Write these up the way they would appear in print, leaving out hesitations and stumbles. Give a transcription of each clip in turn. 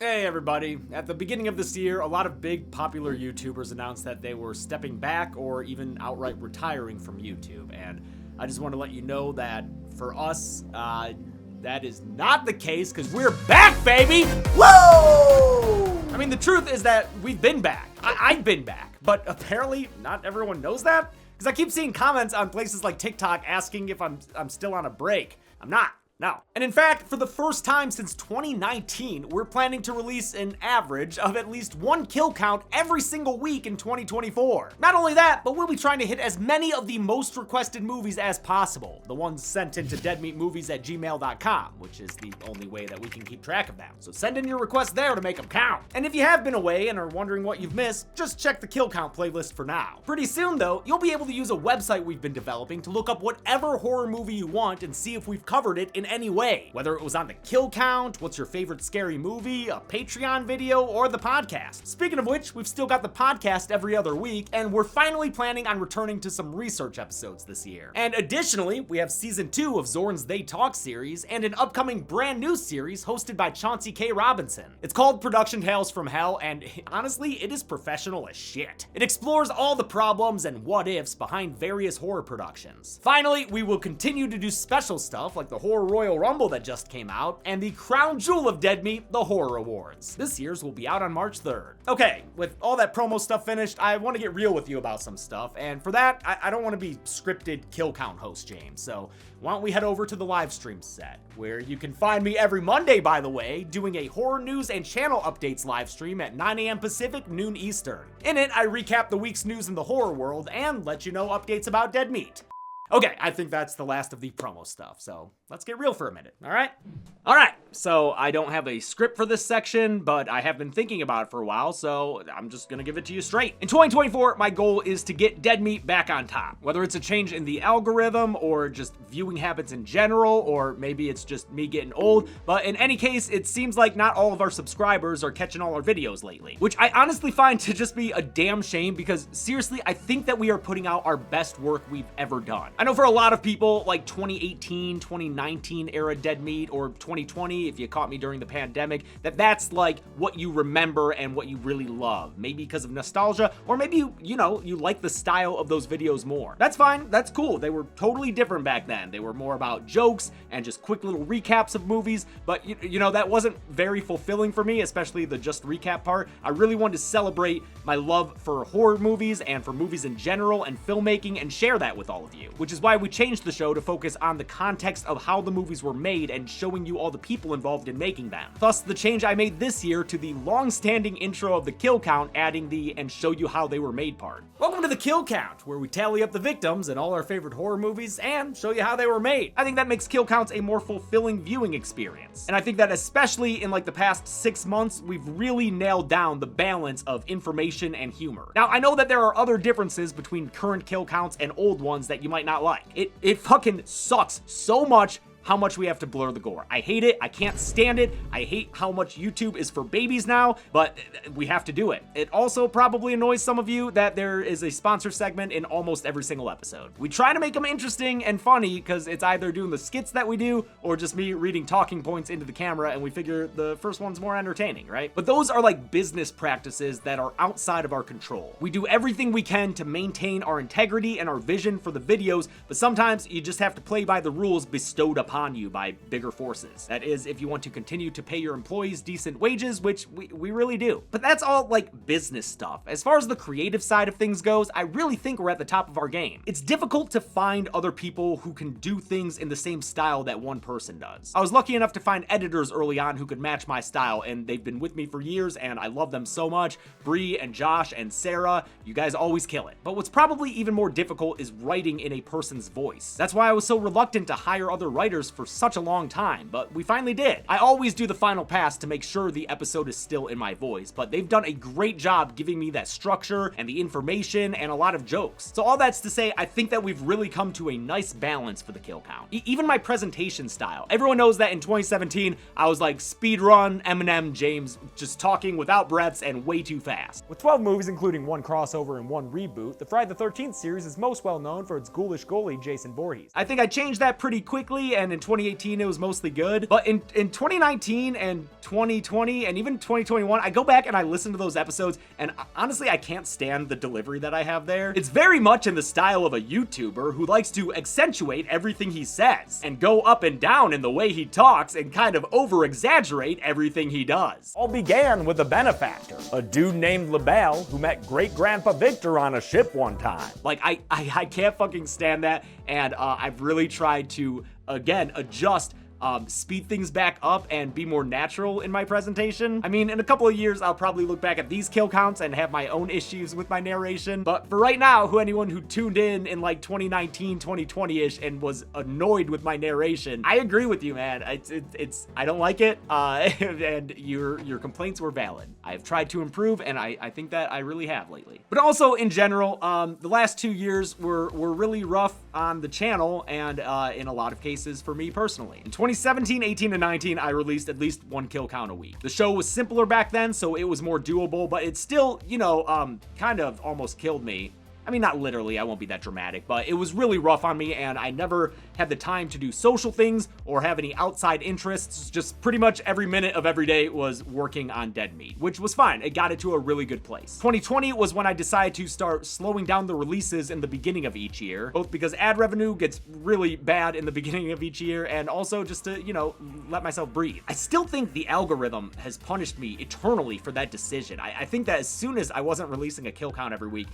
Hey everybody. At the beginning of this year, a lot of big popular YouTubers announced that they were stepping back or even outright retiring from YouTube. And I just want to let you know that for us, that is not the case because we're back, baby! Woo! I mean, the truth is that we've been back. I've been back. But apparently not everyone knows that because I keep seeing comments on places like TikTok asking if I'm still on a break. I'm not. No. And in fact, for the first time since 2019, we're planning to release an average of at least one kill count every single week in 2024. Not only that, but we'll be trying to hit as many of the most requested movies as possible. The ones sent into deadmeatmovies@gmail.com, which is the only way that we can keep track of them. So send in your requests there to make them count. And if you have been away and are wondering what you've missed, just check the kill count playlist for now. Pretty soon though, you'll be able to use a website we've been developing to look up whatever horror movie you want and see if we've covered it in any way, whether it was on the kill count, what's your favorite scary movie, a Patreon video, or the podcast. Speaking of which, we've still got the podcast every other week, and we're finally planning on returning to some research episodes this year. And additionally, we have season 2 of Zorn's They Talk series and an upcoming brand new series hosted by Chauncey K. Robinson. It's called Production Tales from Hell, and honestly, it is professional as shit. It explores all the problems and what ifs behind various horror productions. Finally, we will continue to do special stuff like the Horror Royal Rumble that just came out, and the crown jewel of Dead Meat, the Horror Awards. This year's will be out on March 3rd. Okay, with all that promo stuff finished, I want to get real with you about some stuff, and for that, I don't want to be scripted kill count host James, so why don't we head over to the live stream set, where you can find me every Monday, by the way, doing a horror news and channel updates live stream at 9 a.m. Pacific, noon Eastern. In it, I recap the week's news in the horror world and let you know updates about Dead Meat. Okay, I think that's the last of the promo stuff, so let's get real for a minute, all right? All right, so I don't have a script for this section, but I have been thinking about it for a while, so I'm just gonna give it to you straight. In 2024, my goal is to get Dead Meat back on top. Whether it's a change in the algorithm, or just viewing habits in general, or maybe it's just me getting old, but in any case, it seems like not all of our subscribers are catching all our videos lately, which I honestly find to just be a damn shame because seriously, I think that we are putting out our best work we've ever done. I know for a lot of people, like 2018, 2019 era Dead Meat, or 2020, if you caught me during the pandemic, that's like what you remember and what you really love. Maybe because of nostalgia, or maybe you like the style of those videos more. That's fine, that's cool. They were totally different back then. They were more about jokes and just quick little recaps of movies, but that wasn't very fulfilling for me, especially the just recap part. I really wanted to celebrate my love for horror movies and for movies in general and filmmaking and share that with all of you, which is why we changed the show to focus on the context of how the movies were made and showing you all the people involved in making them. Thus, the change I made this year to the long-standing intro of the kill count, adding the and show you how they were made part. Welcome to the kill count, where we tally up the victims in all our favorite horror movies and show you how they were made. I think that makes kill counts a more fulfilling viewing experience. And I think that especially in like the past 6 months, we've really nailed down the balance of information and humor. Now, I know that there are other differences between current kill counts and old ones that you might not like. It fucking sucks so much how much we have to blur the gore. I hate it. I can't stand it. I hate how much YouTube is for babies now, but we have to do it. It also probably annoys some of you that there is a sponsor segment in almost every single episode. We try to make them interesting and funny because it's either doing the skits that we do or just me reading talking points into the camera, and we figure the first one's more entertaining, right? But those are like business practices that are outside of our control. We do everything we can to maintain our integrity and our vision for the videos, but sometimes you just have to play by the rules bestowed upon you by bigger forces. That is, if you want to continue to pay your employees decent wages, which we really do. But that's all like business stuff. As far as the creative side of things goes, I really think we're at the top of our game. It's difficult to find other people who can do things in the same style that one person does. I was lucky enough to find editors early on who could match my style, and they've been with me for years, and I love them so much. Bree and Josh and Sarah, you guys always kill it. But what's probably even more difficult is writing in a person's voice. That's why I was so reluctant to hire other writers for such a long time, but we finally did. I always do the final pass to make sure the episode is still in my voice, but they've done a great job giving me that structure and the information and a lot of jokes. So all that's to say, I think that we've really come to a nice balance for the kill count. Even my presentation style. Everyone knows that in 2017, I was like speedrun Eminem James, just talking without breaths and way too fast. With 12 movies, including one crossover and one reboot, the Friday the 13th series is most well known for its ghoulish goalie, Jason Voorhees. I think I changed that pretty quickly, and and in 2018 it was mostly good. But in 2019 and 2020 and even 2021, I go back and I listen to those episodes, and honestly, I can't stand the delivery that I have there. It's very much in the style of a YouTuber who likes to accentuate everything he says and go up and down in the way he talks and kind of over-exaggerate everything he does. All began with a benefactor, a dude named LaBelle who met great-grandpa Victor on a ship one time. Like, I can't fucking stand that, and I've really tried to, again, adjust, speed things back up and be more natural in my presentation. I mean, in a couple of years, I'll probably look back at these kill counts and have my own issues with my narration. But for right now, anyone who tuned in like 2019, 2020-ish and was annoyed with my narration, I agree with you, man. I don't like it, and your complaints were valid. I've tried to improve, and I think that I really have lately. But also, in general, the last 2 years were really rough on the channel, and in a lot of cases for me personally. In 2017, 18, and 19, I released at least one kill count a week. The show was simpler back then, so it was more doable, but it still, you know, kind of almost killed me. I mean, not literally, I won't be that dramatic, but it was really rough on me, and I never had the time to do social things or have any outside interests. Just pretty much every minute of every day was working on Dead Meat, which was fine. It got it to a really good place. 2020 was when I decided to start slowing down the releases in the beginning of each year, both because ad revenue gets really bad in the beginning of each year, and also just to, you know, let myself breathe. I still think the algorithm has punished me eternally for that decision. I think that as soon as I wasn't releasing a kill count every week,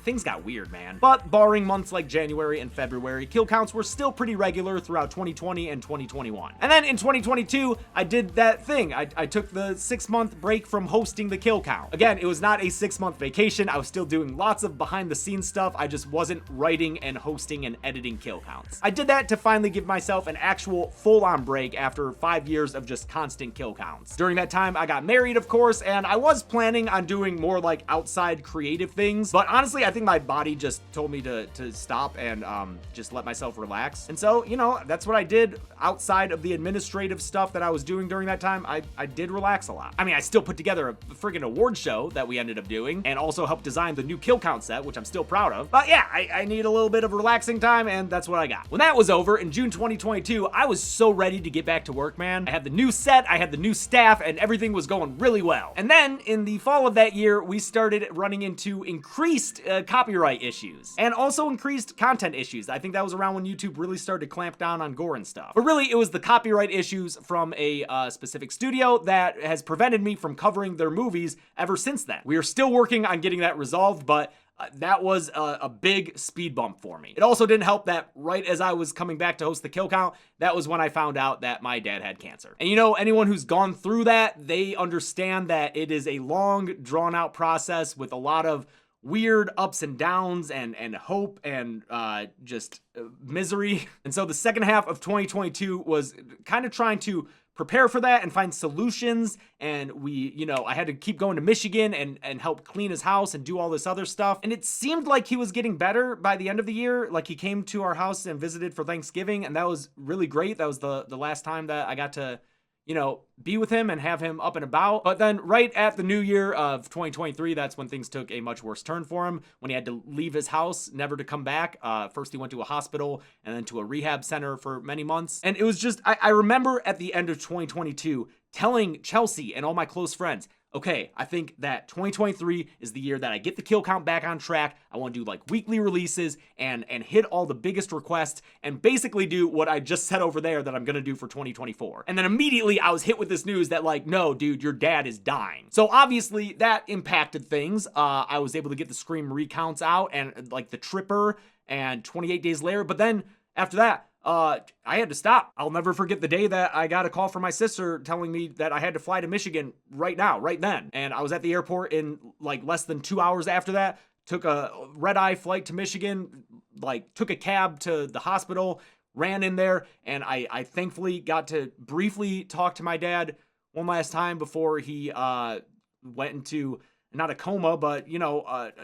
things got weird, man. But barring months like January and February, kill counts were still pretty regular throughout 2020 and 2021. And then in 2022, I did that thing. I took the 6-month break from hosting the kill count. Again, it was not a 6-month vacation. I was still doing lots of behind the scenes stuff. I just wasn't writing and hosting and editing kill counts. I did that to finally give myself an actual full-on break after 5 years of just constant kill counts. During that time, I got married, of course, and I was planning on doing more like outside creative things, but honestly, I think my body just told me to stop and just let myself relax. And so, you know, that's what I did outside of the administrative stuff that I was doing during that time. I did relax a lot. I mean, I still put together a friggin' award show that we ended up doing and also helped design the new kill count set, which I'm still proud of. But yeah, I need a little bit of relaxing time, and that's what I got. When that was over in June 2022, I was so ready to get back to work, man. I had the new set, I had the new staff, and everything was going really well. And then in the fall of that year, we started running into increased copyright issues and also increased content issues. I think that was around when YouTube really started to clamp down on gore and stuff. But really, it was the copyright issues from a specific studio that has prevented me from covering their movies ever since then. We are still working on getting that resolved, but that was a big speed bump for me. It also didn't help that right as I was coming back to host the kill count, that was when I found out that my dad had cancer. And you know, anyone who's gone through that, they understand that it is a long, drawn-out process with a lot of weird ups and downs and hope and just misery. And so the second half of 2022 was kind of trying to prepare for that and find solutions. And I had to keep going to Michigan and help clean his house and do all this other stuff. And it seemed like he was getting better by the end of the year. Like, he came to our house and visited for Thanksgiving, and that was really great. That was the last time that I got to, be with him and have him up and about. But then right at the new year of 2023, that's when things took a much worse turn for him, when he had to leave his house, never to come back. First he went to a hospital and then to a rehab center for many months. And it was just, I remember at the end of 2022 telling Chelsea and all my close friends, okay, I think that 2023 is the year that I get the kill count back on track. I want to do like weekly releases and hit all the biggest requests and basically do what I just said over there that I'm going to do for 2024. And then immediately I was hit with this news that like, no, dude, your dad is dying. So obviously that impacted things. I was able to get the Scream recounts out and like the Tripper and 28 Days Later. But then after that, I had to stop. I'll never forget the day that I got a call from my sister telling me that I had to fly to Michigan right then. And I was at the airport in like less than 2 hours after that, took a red-eye flight to Michigan, like took a cab to the hospital, ran in there, and I thankfully got to briefly talk to my dad one last time before he went into not a coma, but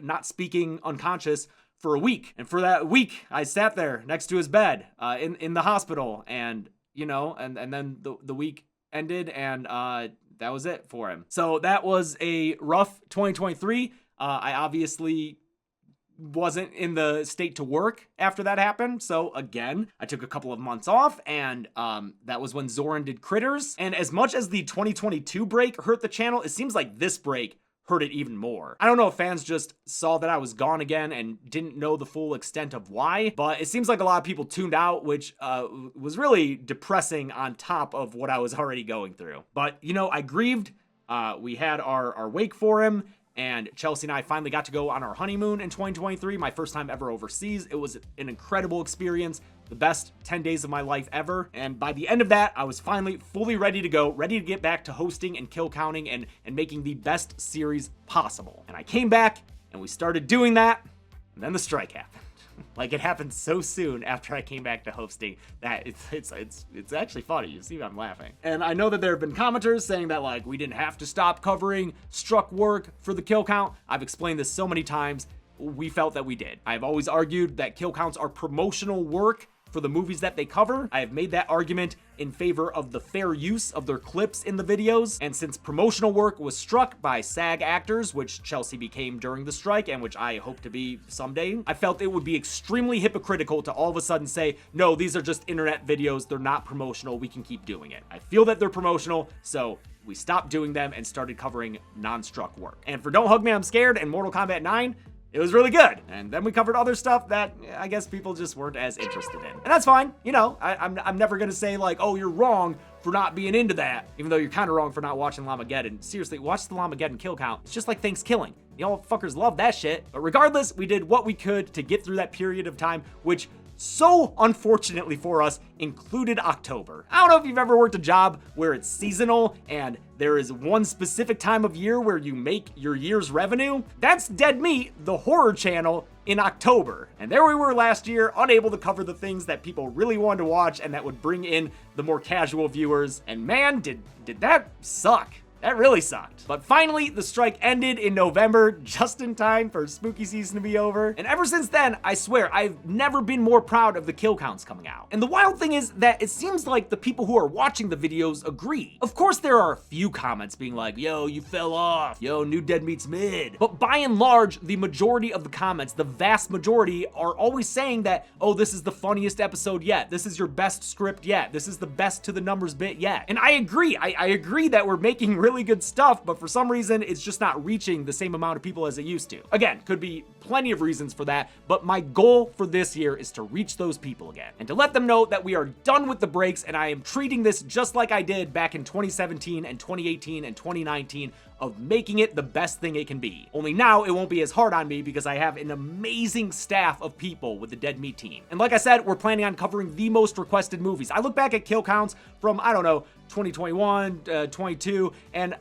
not speaking, unconscious for a week. And for that week, I sat there next to his bed in the hospital, and and then the week ended, and that was it for him. So that was a rough 2023. I obviously wasn't in the state to work after that happened. So again, I took a couple of months off, and that was when Zoran did Critters. And as much as the 2022 break hurt the channel, it seems like this break hurt it even more. I don't know if fans just saw that I was gone again and didn't know the full extent of why, but it seems like a lot of people tuned out, which was really depressing on top of what I was already going through. But, you know, I grieved. We had our wake for him, and Chelsea and I finally got to go on our honeymoon in 2023, my first time ever overseas. It was an incredible experience, the best 10 days of my life ever. And by the end of that, I was finally fully ready to go, ready to get back to hosting and kill counting and making the best series possible. And I came back and we started doing that, and then the strike happened. Like, it happened so soon after I came back to hosting that it's actually funny. You see, I'm laughing. And I know that there have been commenters saying that, like, we didn't have to stop covering struck work for the kill count. I've explained this so many times. We felt that we did. I've always argued that kill counts are promotional work for the movies that they cover. I have made that argument in favor of the fair use of their clips in the videos. And since promotional work was struck by SAG actors, which Chelsea became during the strike and which I hope to be someday, I felt it would be extremely hypocritical to all of a sudden say, no, these are just internet videos. They're not promotional. We can keep doing it. I feel that they're promotional, so we stopped doing them and started covering non-struck work. And for Don't Hug Me, I'm Scared and Mortal Kombat 9, it was really good. And then we covered other stuff that I guess people just weren't as interested in. And that's fine. You know, I'm never going to say like, oh, you're wrong for not being into that, even though you're kind of wrong for not watching Llamageddon. Seriously, watch the Llamageddon kill count. It's just like Thanksgiving. Y'all fuckers love that shit. But regardless, we did what we could to get through that period of time, which so unfortunately for us included October. I don't know if you've ever worked a job where it's seasonal and there is one specific time of year where you make your year's revenue. That's Dead Meat, the horror channel, in October. And there we were last year, unable to cover the things that people really wanted to watch and that would bring in the more casual viewers. And man, did that suck. That really sucked. But finally, the strike ended in November, just in time for spooky season to be over. And ever since then, I swear, I've never been more proud of the kill counts coming out. And the wild thing is that it seems like the people who are watching the videos agree. Of course, there are a few comments being like, yo, you fell off. Yo, new Dead Meat's mid. But by and large, the majority of the comments, the vast majority, are always saying that, oh, this is the funniest episode yet. This is your best script yet. This is the best to the numbers bit yet. And I agree. I agree that we're making really good stuff, but for some reason, it's just not reaching the same amount of people as it used to. Again, could be plenty of reasons for that, but my goal for this year is to reach those people again and to let them know that we are done with the breaks, and I am treating this just like I did back in 2017 and 2018 and 2019 of making it the best thing it can be. Only now it won't be as hard on me because I have an amazing staff of people with the Dead Meat team. And like I said, we're planning on covering the most requested movies. I look back at kill counts from, I don't know, 2021, 22, and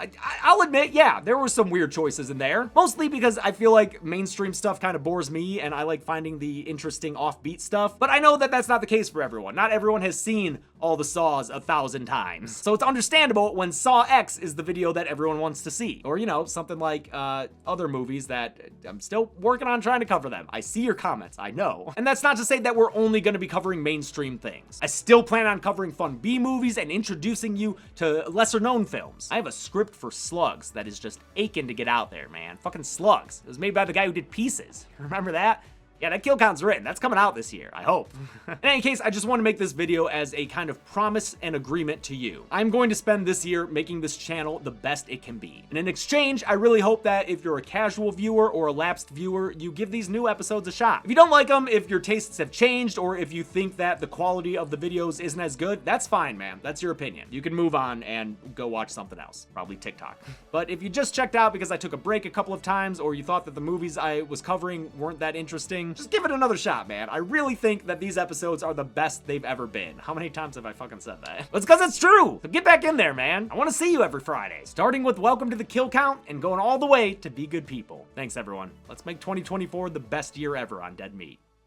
I'll admit, yeah, there were some weird choices in there. Mostly because I feel like mainstream stuff kind of bores me and I like finding the interesting offbeat stuff. But I know that that's not the case for everyone. Not everyone has seen all the Saws 1,000 times. So it's understandable when Saw X is the video that everyone wants to see. Or, you know, something like other movies that I'm still working on trying to cover them. I see your comments, I know. And that's not to say that we're only gonna be covering mainstream things. I still plan on covering fun B movies and introducing you to lesser known films. I have a script for Slugs that is just aching to get out there, man. Fucking Slugs. It was made by the guy who did Pieces. Remember that? Yeah, that kill count's written. That's coming out this year, I hope. In any case, I just want to make this video as a kind of promise and agreement to you. I'm going to spend this year making this channel the best it can be. And in exchange, I really hope that if you're a casual viewer or a lapsed viewer, you give these new episodes a shot. If you don't like them, if your tastes have changed, or if you think that the quality of the videos isn't as good, that's fine, man. That's your opinion. You can move on and go watch something else, probably TikTok. But if you just checked out because I took a break a couple of times, or you thought that the movies I was covering weren't that interesting, just give it another shot, man. I really think that these episodes are the best they've ever been. How many times have I fucking said that? But it's because it's true. So get back in there, man. I want to see you every Friday, starting with Welcome to the Kill Count and going all the way to Be Good People. Thanks, everyone. Let's make 2024 the best year ever on Dead Meat.